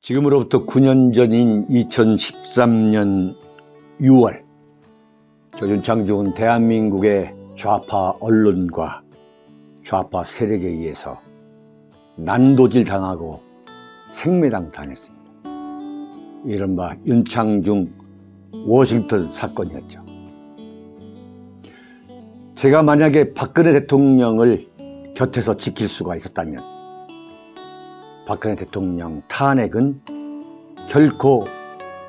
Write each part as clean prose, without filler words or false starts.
지금으로부터 9년 전인 2013년 6월 윤창중은 대한민국의 좌파 언론과 좌파 세력에 의해서 난도질 당하고 생매당 당했습니다. 이른바 윤창중 워싱턴 사건이었죠. 제가 만약에 박근혜 대통령을 곁에서 지킬 수가 있었다면 박근혜 대통령 탄핵은 결코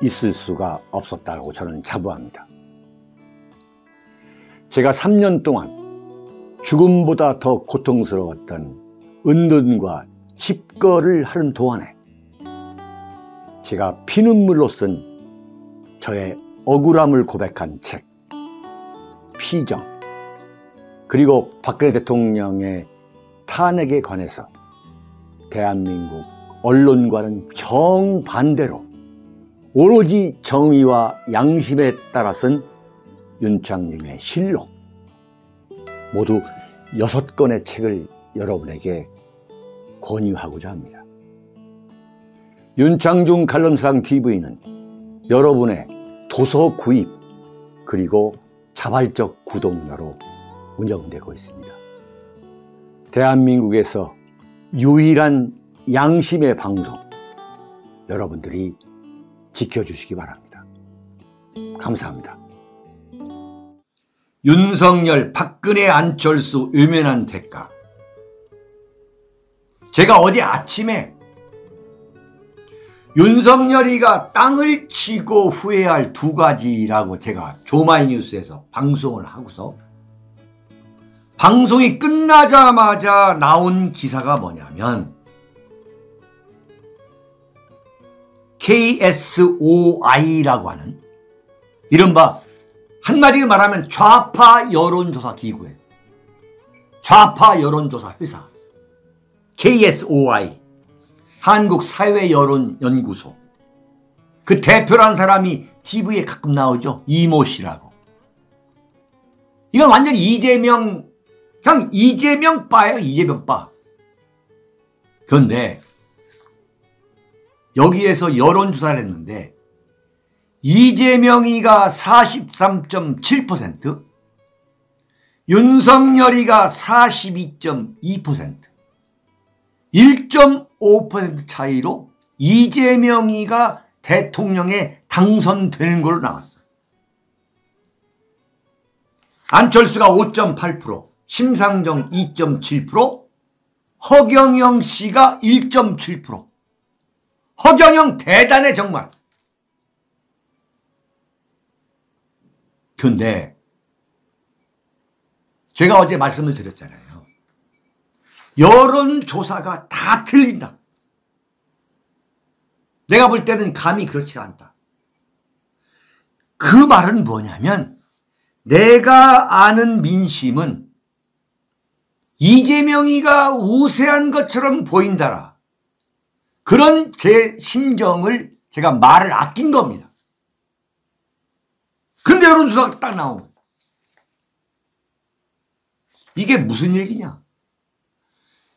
있을 수가 없었다고 저는 자부합니다. 제가 3년 동안 죽음보다 더 고통스러웠던 은둔과 집거를 하는 동안에 제가 피눈물로 쓴 저의 억울함을 고백한 책 피정, 그리고 박근혜 대통령의 탄핵에 관해서 대한민국 언론과는 정반대로 오로지 정의와 양심에 따라 쓴 윤창중의 실록, 모두 6권의 책을 여러분에게 권유하고자 합니다. 윤창중 칼럼상 TV는 여러분의 도서 구입 그리고 자발적 구독료로 운영되고 있습니다. 대한민국에서 유일한 양심의 방송, 여러분들이 지켜주시기 바랍니다. 감사합니다. 윤석열, 박근혜, 안철수 외면한 대가. 제가 어제 아침에 윤석열이가 땅을 치고 후회할 2가지라고 제가 조마이뉴스에서 방송을 하고서 방송이 끝나자마자 나온 기사가 뭐냐면 KSOI라고 하는 이른바 한마디로 말하면 좌파 여론조사 기구예요. 좌파 여론조사 회사 KSOI, 한국사회여론연구소. 그 대표란 사람이 TV에 가끔 나오죠. 이모 씨라고. 이건 완전히 이재명, 그냥 이재명 바예요. 이재명 바. 그런데 여기에서 여론조사를 했는데 이재명이가 43.7%, 윤석열이가 42.2%, 1.5% 차이로 이재명이가 대통령에 당선되는 걸로 나왔어요. 안철수가 5.8%, 심상정 2.7%, 허경영 씨가 1.7%. 허경영 대단해 정말. 근데 제가 어제 말씀을 드렸잖아요. 여론조사가 다 틀린다. 내가 볼 때는 감이 그렇지가 않다. 그 말은 뭐냐면 내가 아는 민심은 이재명이가 우세한 것처럼 보인다라. 그런 제 심정을 제가 말을 아낀 겁니다. 근데 여론조사가 딱 나오고 이게 무슨 얘기냐.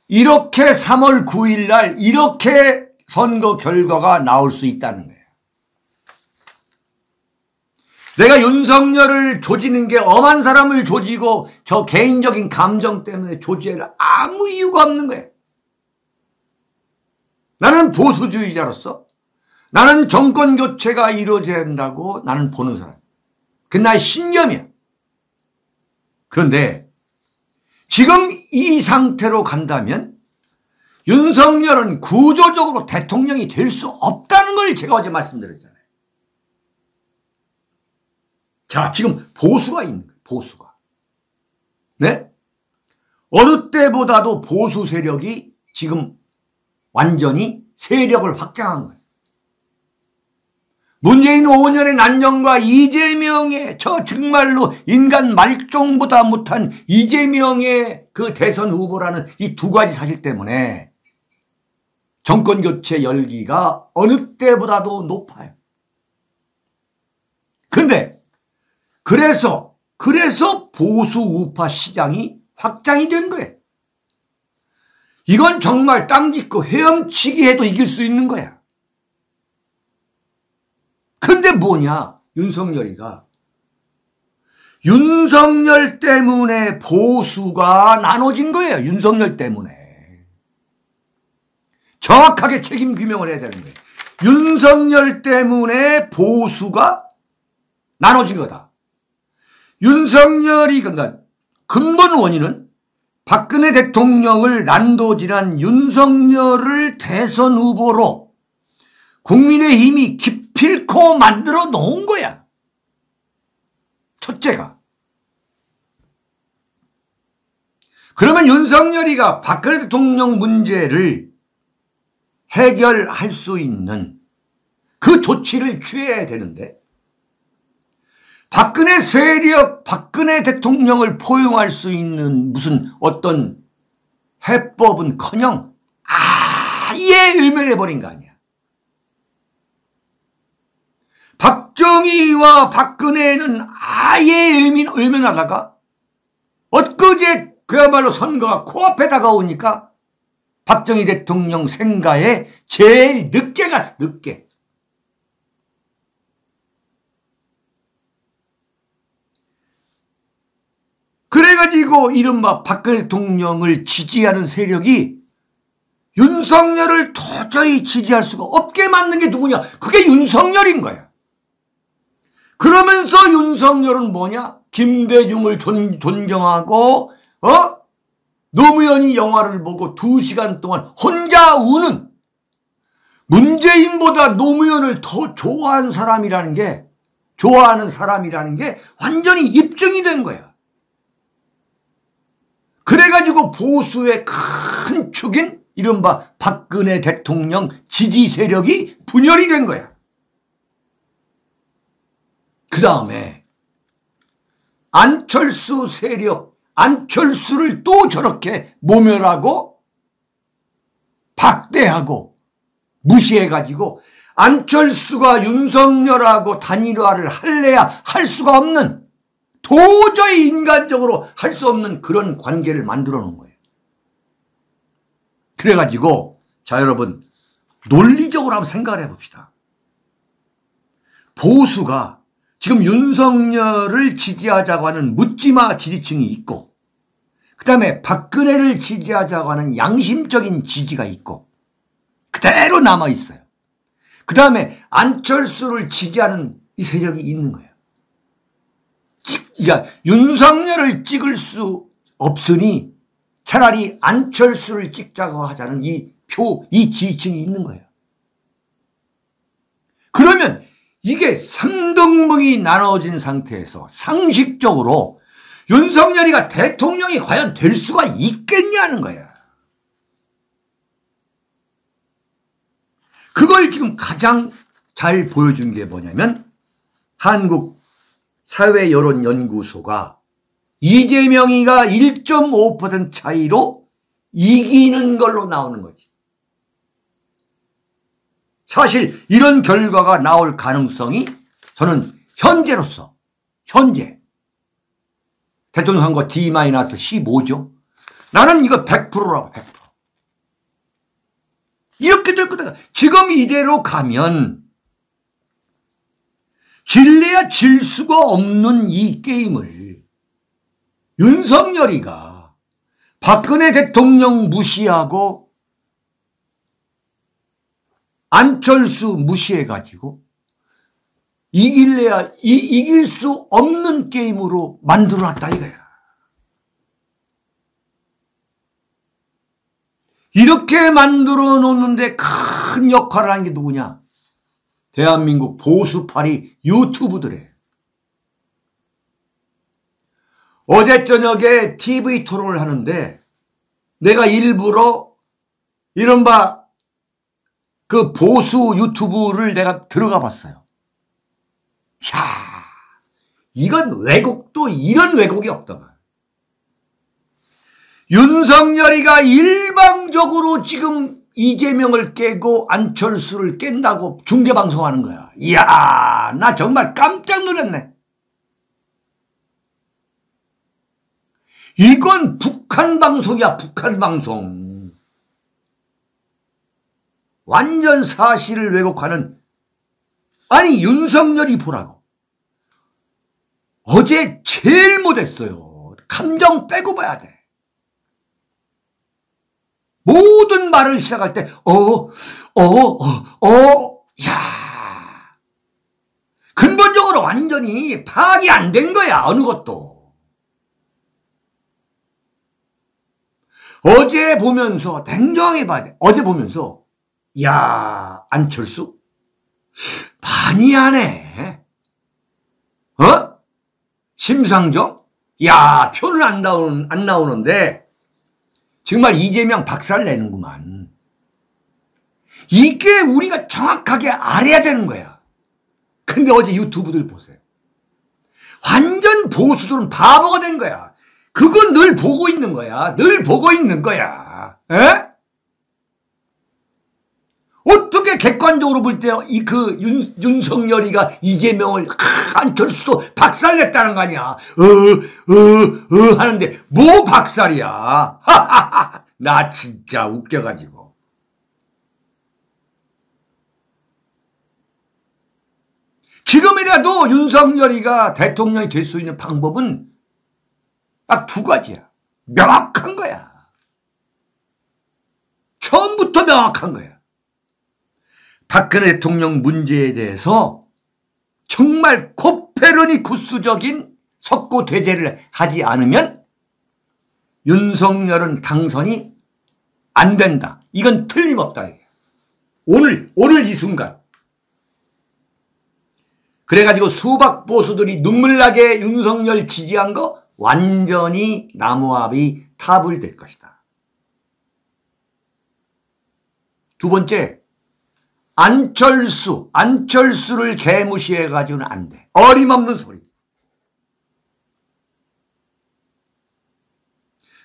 이렇게 3월 9일 날 이렇게 선거 결과가 나올 수 있다는 거예요. 내가 윤석열을 조지는 게 엄한 사람을 조지고 저 개인적인 감정 때문에 조지할 아무 이유가 없는 거예요. 나는 보수주의자로서 나는 정권 교체가 이루어져야 한다고 나는 보는 사람. 그게 나의 신념이야. 그런데 지금 이 상태로 간다면 윤석열은 구조적으로 대통령이 될 수 없다는 걸 제가 어제 말씀드렸잖아요. 자, 지금 보수가 있는 거예요. 보수가. 네? 어느 때보다도 보수 세력이 지금 완전히 세력을 확장한 거예요. 문재인 5년의 난정과 이재명의 저 정말로 인간 말종보다 못한 이재명의 그 대선 후보라는 이 2가지 사실 때문에 정권 교체 열기가 어느 때보다도 높아요. 근데 그래서 보수 우파 시장이 확장이 된 거예요. 이건 정말 땅 짚고 헤엄치기 해도 이길 수 있는 거야. 근데 뭐냐? 윤석열이가 윤석열 때문에 보수가 나눠진 거예요. 윤석열 때문에. 정확하게 책임 규명을 해야 되는 거예요. 윤석열 때문에 보수가 나눠진 거다. 윤석열이 그러니까 근본 원인은 박근혜 대통령을 난도질한 윤석열을 대선 후보로 국민의힘이 기필코 만들어 놓은 거야. 첫째가. 그러면 윤석열이가 박근혜 대통령 문제를 해결할 수 있는 그 조치를 취해야 되는데 박근혜 세력, 박근혜 대통령을 포용할 수 있는 무슨 어떤 해법은커녕 아예 외면해버린 거 아니야. 박정희와 박근혜는 아예 외면하다가 엊그제 그야말로 선거가 코앞에 다가오니까 박정희 대통령 생가에 제일 늦게 갔어. 늦게. 그래가지고 이른바 박근혜 대통령을 지지하는 세력이 윤석열을 도저히 지지할 수가 없게 만든 게 누구냐? 그게 윤석열인 거야. 그러면서 윤석열은 뭐냐? 김대중을 존경하고 노무현이 영화를 보고 2시간 동안 혼자 우는 문재인보다 노무현을 더 좋아하는 사람이라는 게 완전히 입증이 된 거야. 그래가지고 보수의 큰 축인 이른바 박근혜 대통령 지지 세력이 분열이 된 거야. 그 다음에 안철수 세력, 안철수를 또 저렇게 모멸하고 박대하고 무시해가지고 안철수가 윤석열하고 단일화를 할래야 할 수가 없는, 도저히 인간적으로 할 수 없는 그런 관계를 만들어 놓은 거예요. 그래가지고 자 여러분 논리적으로 한번 생각을 해봅시다. 보수가 지금 윤석열을 지지하자고 하는 묻지마 지지층이 있고, 그 다음에 박근혜를 지지하자고 하는 양심적인 지지가 있고 그대로 남아있어요. 그 다음에 안철수를 지지하는 이 세력이 있는 거예요. 그러니까 윤석열을 찍을 수 없으니 차라리 안철수를 찍자고 하자는 이 지지층이 있는 거예요. 그러면 이게 상등목이 나눠진 상태에서 상식적으로 윤석열이가 대통령이 과연 될 수가 있겠냐는 거야. 그걸 지금 가장 잘 보여준 게 뭐냐면 한국 사회여론연구소가 이재명이가 1.5% 차이로 이기는 걸로 나오는 거지. 사실 이런 결과가 나올 가능성이 저는 현재로서 대통령 선거 D-15죠. 나는 이거 100%라고 100%. 이렇게 될 거다. 지금 이대로 가면 질래야 질 수가 없는 이 게임을 윤석열이가 박근혜 대통령 무시하고 안철수 무시해가지고 이길 수 없는 게임으로 만들어놨다 이거야. 이렇게 만들어 놓는데 큰 역할을 한 게 누구냐? 대한민국 보수파리 유튜브들에. 어제 저녁에 TV 토론을 하는데 내가 일부러 이른바 그 보수 유튜브를 내가 들어가 봤어요. 야, 이건 왜곡도 이런 왜곡이 없더만. 윤석열이가 일방적으로 지금 이재명을 깨고 안철수를 깬다고 중계방송하는 거야. 이야, 나 정말 깜짝 놀랐네. 이건 북한 방송이야, 북한 방송. 완전 사실을 왜곡하는 아니 윤석열이 보라고. 어제 제일 못했어요. 감정 빼고 봐야 돼. 모든 말을 시작할 때 야. 근본적으로 완전히 파악이 안 된 거야, 어느 것도. 어제 보면서 냉정하게 봐야 돼. 어제 보면서 야, 안철수 많이 하네. 심상정? 야, 표는 안 나오는데 정말 이재명 박살 내는구만. 이게 우리가 정확하게 알아야 되는 거야. 근데 어제 유튜브들 보세요. 완전 보수들은 바보가 된 거야. 그건 늘 보고 있는 거야. 늘 보고 있는 거야. 에? 어떻게 객관적으로 볼 때 윤석열이가 이재명을 안철수도 박살냈다는 거 아니야. 하는데 뭐 박살이야. 나 진짜 웃겨가지고. 지금이라도 윤석열이가 대통령이 될 수 있는 방법은 딱 두 가지야. 명확한 거야. 처음부터 명확한 거야. 박근혜 대통령 문제에 대해서 정말 코페르니쿠스적인 석고대죄를 하지 않으면 윤석열은 당선이 안 된다. 이건 틀림없다. 오늘 이 순간. 그래가지고 수박 보수들이 눈물나게 윤석열 지지한 거 완전히 나무압이 타불될 것이다. 두 번째, 안철수를 개무시해가지고는 안 돼. 어림없는 소리.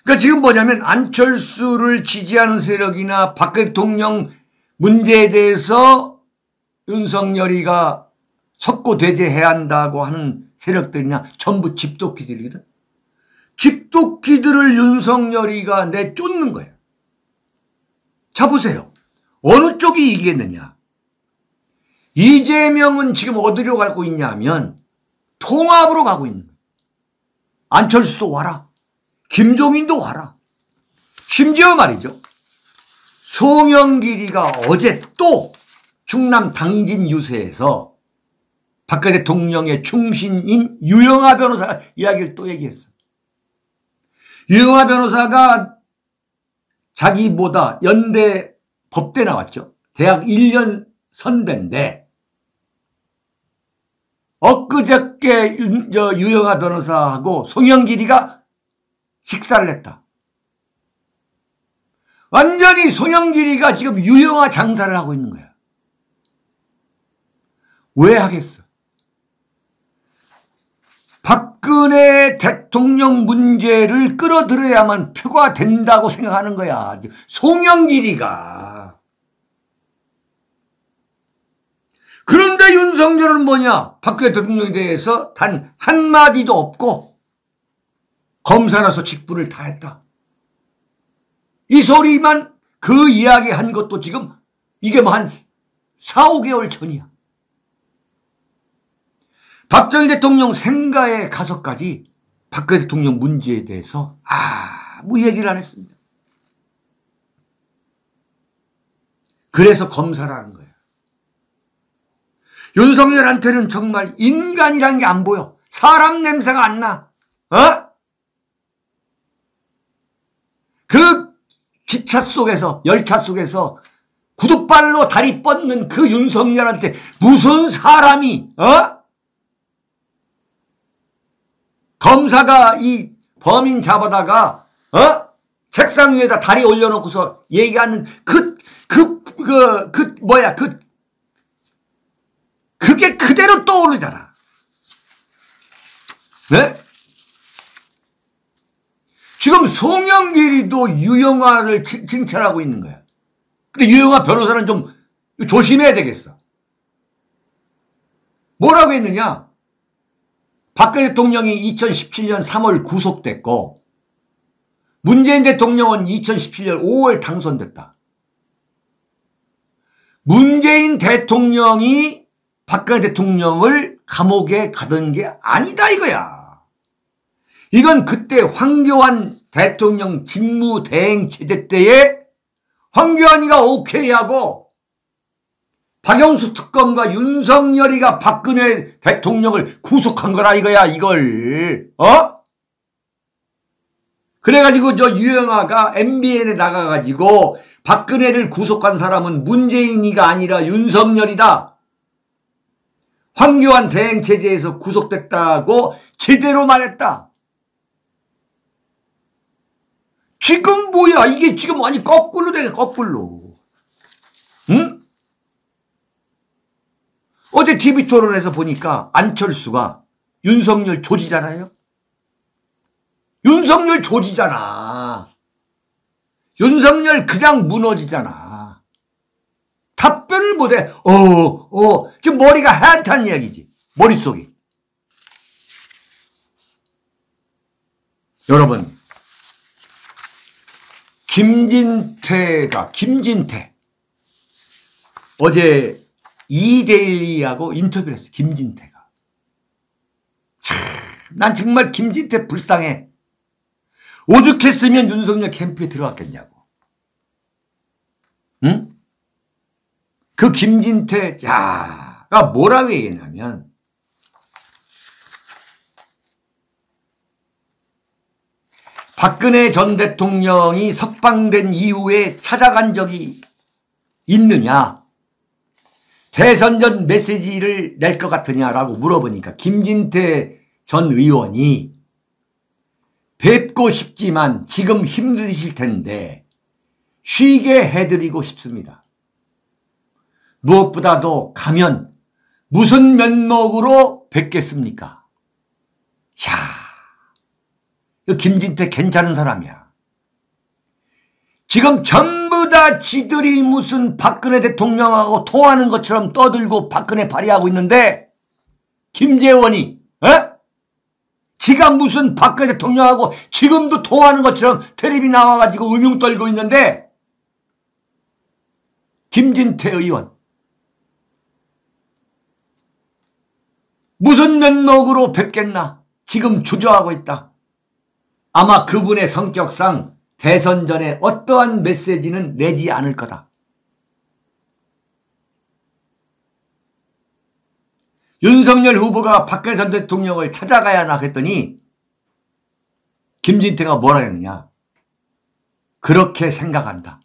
그러니까 지금 뭐냐면 안철수를 지지하는 세력이나 박 대통령 문제에 대해서 윤석열이가 석고대죄해야 한다고 하는 세력들이나 전부 집도끼들이거든. 집도끼들을 윤석열이가 내쫓는 거야. 자, 보세요. 어느 쪽이 이기겠느냐. 이재명은 지금 어디로 가고 있냐면 통합으로 가고 있는 거야. 안철수도 와라. 김종인도 와라. 심지어 말이죠. 송영길이가 어제 또 충남 당진 유세에서 박근혜 대통령의 충신인 유영하 변호사 이야기를 또 얘기했어. 유영하 변호사가 자기보다 연대 법대 나왔죠. 대학 1년 선배인데 엊그저께 유영하 변호사하고 송영길이가 식사를 했다. 완전히 송영길이가 지금 유영하 장사를 하고 있는 거야. 왜 하겠어? 박근혜 대통령 문제를 끌어들여야만 표가 된다고 생각하는 거야. 송영길이가. 그런데 윤석열은 뭐냐? 박근혜 대통령에 대해서 단 한마디도 없고 검사라서 직분을 다했다. 이 소리만 그 이야기 한 것도 지금 이게 뭐 한 4, 5개월 전이야. 박정희 대통령 생가에 가서까지 박근혜 대통령 문제에 대해서 아무 얘기를 안 했습니다. 그래서 검사라는 거야. 윤석열한테는 정말 인간이라는 게 안 보여. 사람 냄새가 안 나. 그 기차 속에서, 열차 속에서 구둣발로 다리 뻗는 그 윤석열한테 무슨 사람이, 검사가 이 범인 잡아다가, 책상 위에다 다리 올려놓고서 얘기하는 그게 그대로 떠오르잖아. 네? 지금 송영길이도 유영하를 칭찬하고 있는 거야. 근데 유영하 변호사는 좀 조심해야 되겠어. 뭐라고 했느냐? 박근혜 대통령이 2017년 3월 구속됐고 문재인 대통령은 2017년 5월 당선됐다. 문재인 대통령이 박근혜 대통령을 감옥에 가던 게 아니다 이거야. 이건 그때 황교안 대통령 직무대행체제 때에 황교안이가 오케이 하고 박영수 특검과 윤석열이가 박근혜 대통령을 구속한 거라 이거야 이걸. 그래가지고 저 유영아가 MBN에 나가가지고 박근혜를 구속한 사람은 문재인이가 아니라 윤석열이다. 황교안 대행체제에서 구속됐다고 제대로 말했다. 지금 뭐야 이게 지금 완전 거꾸로 돼 거꾸로. 응? 어제 TV토론에서 보니까 안철수가 윤석열 조지잖아요. 윤석열 조지잖아. 윤석열 그냥 무너지잖아. 답변을 못해. 지금 머리가 하얗다는 이야기지. 머릿속이. 여러분, 김진태 어제 이데일리하고 인터뷰를 했어. 김진태가. 참, 난 정말 김진태 불쌍해. 오죽했으면 윤석열 캠프에 들어갔겠냐고. 응? 그 김진태가 뭐라고 얘기했냐면 박근혜 전 대통령이 석방된 이후에 찾아간 적이 있느냐, 대선 전 메시지를 낼 것 같으냐라고 물어보니까 김진태 전 의원이 뵙고 싶지만 지금 힘드실 텐데 쉬게 해드리고 싶습니다. 무엇보다도 가면 무슨 면목으로 뵙겠습니까? 김진태 괜찮은 사람이야. 지금 전부 다 지들이 무슨 박근혜 대통령하고 통하는 것처럼 떠들고 박근혜 발의하고 있는데 김재원이 지가 무슨 박근혜 대통령하고 지금도 통하는 것처럼 텔레비 나와가지고 음흉 떨고 있는데 김진태 의원 무슨 면목으로 뵙겠나 지금 주저하고 있다. 아마 그분의 성격상 대선 전에 어떠한 메시지는 내지 않을 거다. 윤석열 후보가 박근혜 전 대통령을 찾아가야 하나 했더니 김진태가 뭐라 했느냐. 그렇게 생각한다.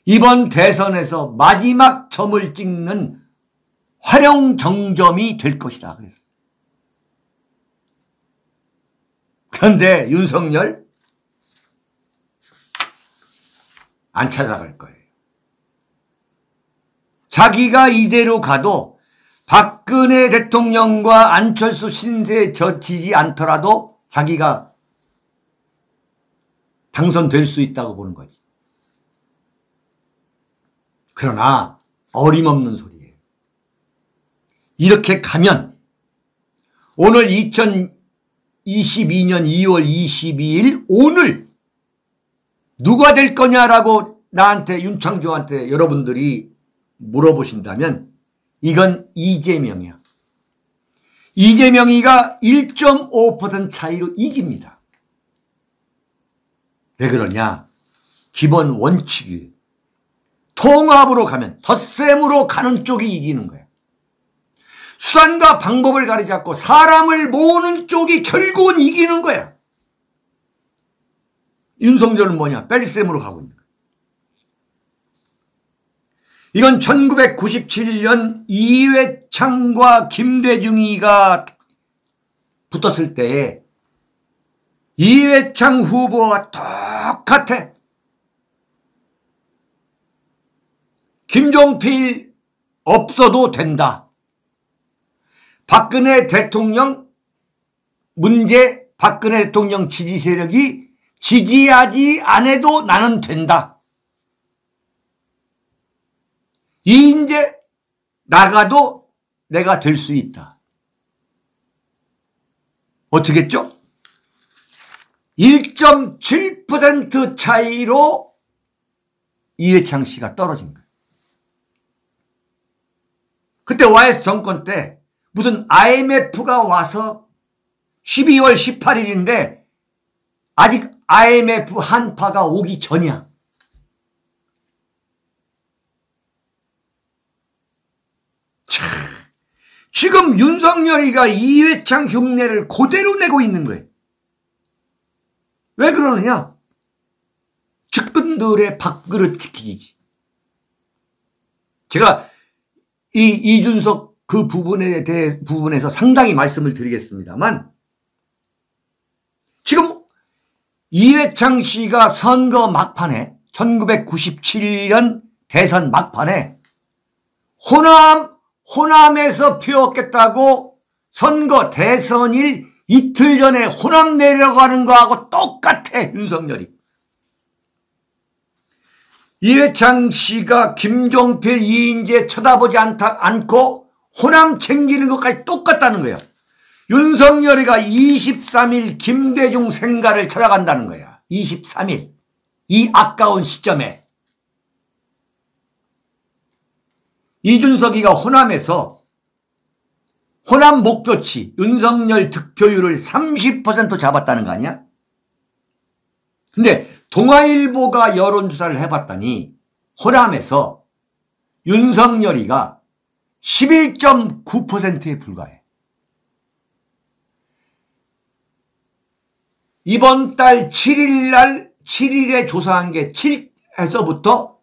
이번 대선에서 마지막 점을 찍는 활용 정점이 될 것이다. 그랬어. 그런데 윤석열 안 찾아갈 거예요. 자기가 이대로 가도 박근혜 대통령과 안철수 신세에 젖히지 않더라도 자기가 당선될 수 있다고 보는 거지. 그러나 어림없는 소리예요. 이렇게 가면 오늘 2022년 2월 22일 오늘 누가 될 거냐라고 나한테 윤창조한테 여러분들이 물어보신다면 이건 이재명이야. 이재명이가 1.5% 차이로 이깁니다. 왜 그러냐? 기본 원칙이 통합으로 가면 덧셈으로 가는 쪽이 이기는 거야. 수단과 방법을 가리지 않고 사람을 모으는 쪽이 결국은 이기는 거야. 윤석열은 뭐냐? 뺄셈으로 가고 있는 거야. 이건 1997년 이회창과 김대중이가 붙었을 때에 이회창 후보와 똑같아. 김종필 없어도 된다. 박근혜 대통령 박근혜 대통령 지지 세력이 지지하지 않아도 나는 된다. 이제 나가도 내가 될 수 있다. 어떻게 했죠? 1.7% 차이로 이회창 씨가 떨어진 거예요. 그때 YS 정권 때 무슨 IMF가 와서 12월 18일인데 아직 IMF 한파가 오기 전이야. 참, 지금 윤석열이가 이회창 흉내를 그대로 내고 있는 거예요. 왜 그러느냐? 측근들의 밥그릇 지키기. 제가 이 이준석 그 부분에서 상당히 말씀을 드리겠습니다만, 지금 이회창 씨가 선거 막판에 1997년 대선 막판에 호남에서 피웠겠다고 선거 대선일 이틀 전에 호남 내려가는 거하고 똑같아. 윤석열이. 이회창 씨가 김종필, 이인재 쳐다보지 않고 호남 챙기는 것까지 똑같다는 거야. 윤석열이가 23일 김대중 생가를 찾아간다는 거야. 23일. 이 아까운 시점에. 이준석이가 호남에서 호남 목표치 윤석열 득표율을 30% 잡았다는 거 아니야? 근데 동아일보가 여론조사를 해봤더니 호남에서 윤석열이가 11.9%에 불과해. 이번 달 7일에 조사한 게 7에서부터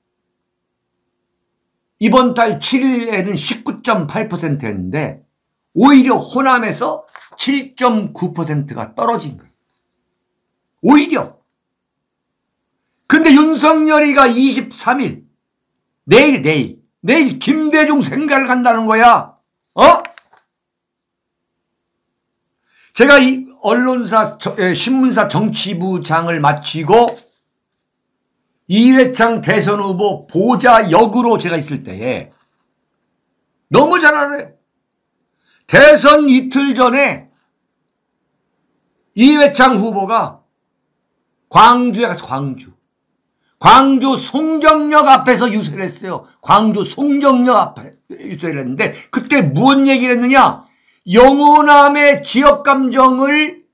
이번 달 7일에는 19.8%였는데 오히려 호남에서 7.9%가 떨어진 거예요. 오히려. 근데 윤석열이가 23일 내일 김대중 생가를 간다는 거야. 제가 이 언론사 신문사 정치부장을 마치고 이회창 대선 후보 보좌 역으로 제가 있을 때에 너무 잘 알아요. 대선 이틀 전에 이회창 후보가 광주에 가서 광주 송정역 앞에서 유세를 했어요. 광주 송정역 앞에 유세를 했는데 그때 무슨 얘기를 했느냐? 영호남의 지역감정을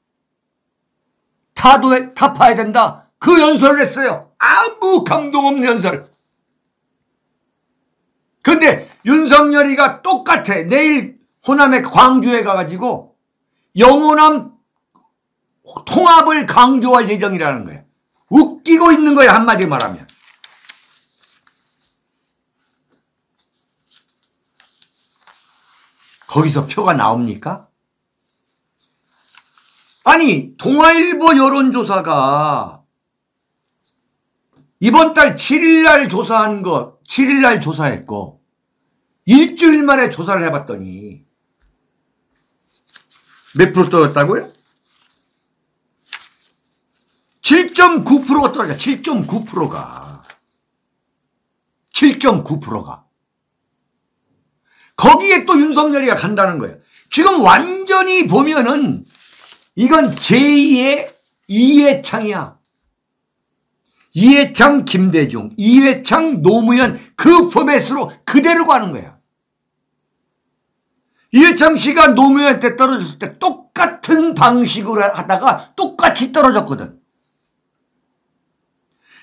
타파해야 된다. 그 연설을 했어요. 아무 감동 없는 연설. 그런데 윤석열이가 똑같아. 내일 호남의 광주에 가가지고 영호남 통합을 강조할 예정이라는 거예요. 웃기고 있는 거예요. 한마디 말하면. 거기서 표가 나옵니까? 아니 동아일보 여론조사가 이번 달 7일날 조사한 거 7일날 조사했고 일주일 만에 조사를 해봤더니 몇 프로 떨어졌다고요? 7.9%가 떨어져. 7.9%가. 거기에 또 윤석열이가 간다는 거예요. 지금 완전히 보면은 이건 제2의 이회창이야. 이회창 김대중, 이회창 노무현 그 포맷으로 그대로 가는 거야. 이회창 씨가 노무현한테 떨어졌을 때 똑같은 방식으로 하다가 똑같이 떨어졌거든.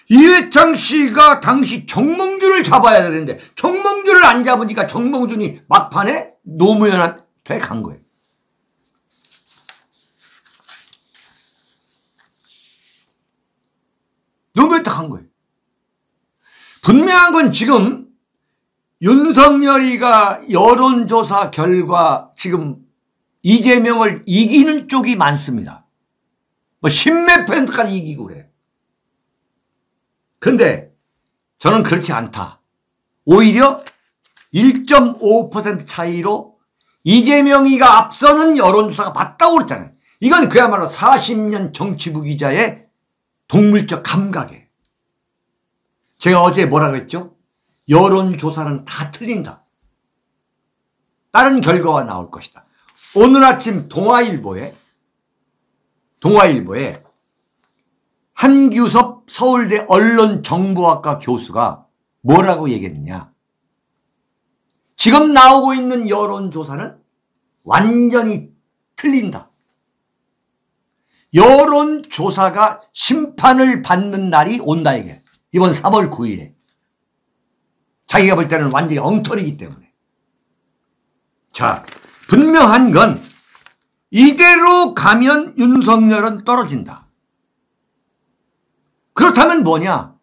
이회창 씨가 당시 정몽준을 잡아야 되는데 정몽준을 안 잡으니까 정몽준이 막판에 노무현한테 간 거예요. 노무현한테 간 거예요. 분명한 건 지금 윤석열이가 여론조사 결과 지금 이재명을 이기는 쪽이 많습니다. 뭐 10몇 %까지 이기고 그래. 근데 저는 그렇지 않다. 오히려 1.5% 차이로 이재명이가 앞서는 여론조사가 맞다고 그랬잖아요. 이건 그야말로 40년 정치부 기자의 동물적 감각이에요. 제가 어제 뭐라 그랬죠? 여론조사는 다 틀린다. 다른 결과가 나올 것이다. 오늘 아침 동아일보에 한규섭 서울대 언론정보학과 교수가 뭐라고 얘기했느냐. 지금 나오고 있는 여론조사는 완전히 틀린다. 여론조사가 심판을 받는 날이 온다 이게. 이번 3월 9일에. 자기가 볼 때는 완전히 엉터리이기 때문에. 자, 분명한 건 이대로 가면 윤석열은 떨어진다. 그렇다면 뭐냐?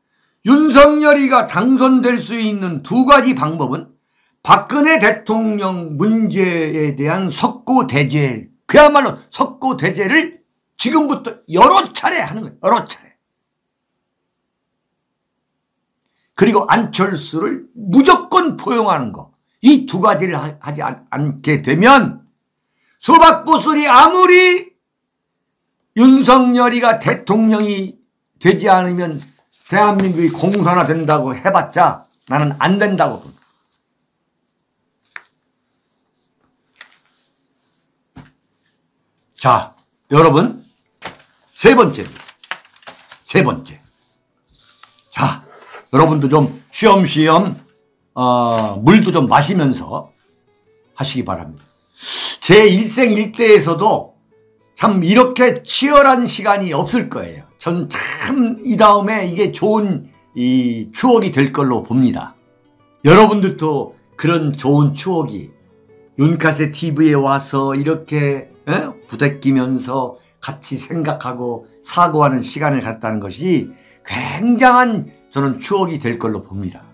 윤석열이가 당선될 수 있는 두 가지 방법은 박근혜 대통령 문제에 대한 석고대죄, 그야말로 석고대죄를 지금부터 여러 차례 하는 거예요. 여러 차례. 그리고 안철수를 무조건 포용하는 거. 이 두 가지를 하지 않게 되면 수박보슬이 아무리 윤석열이가 대통령이 되지 않으면 대한민국이 공산화된다고 해봤자 나는 안 된다고 봅니다. 자, 여러분, 세 번째. 자, 여러분도 좀 쉬엄쉬엄 물도 좀 마시면서 하시기 바랍니다. 제 일생일대에서도 참 이렇게 치열한 시간이 없을 거예요. 전 참 이 다음에 이게 좋은 이 추억이 될 걸로 봅니다. 여러분들도 그런 좋은 추억이 윤카세 TV에 와서 이렇게 부대끼면서 같이 생각하고 사고하는 시간을 갖다는 것이 굉장한 저는 추억이 될 걸로 봅니다.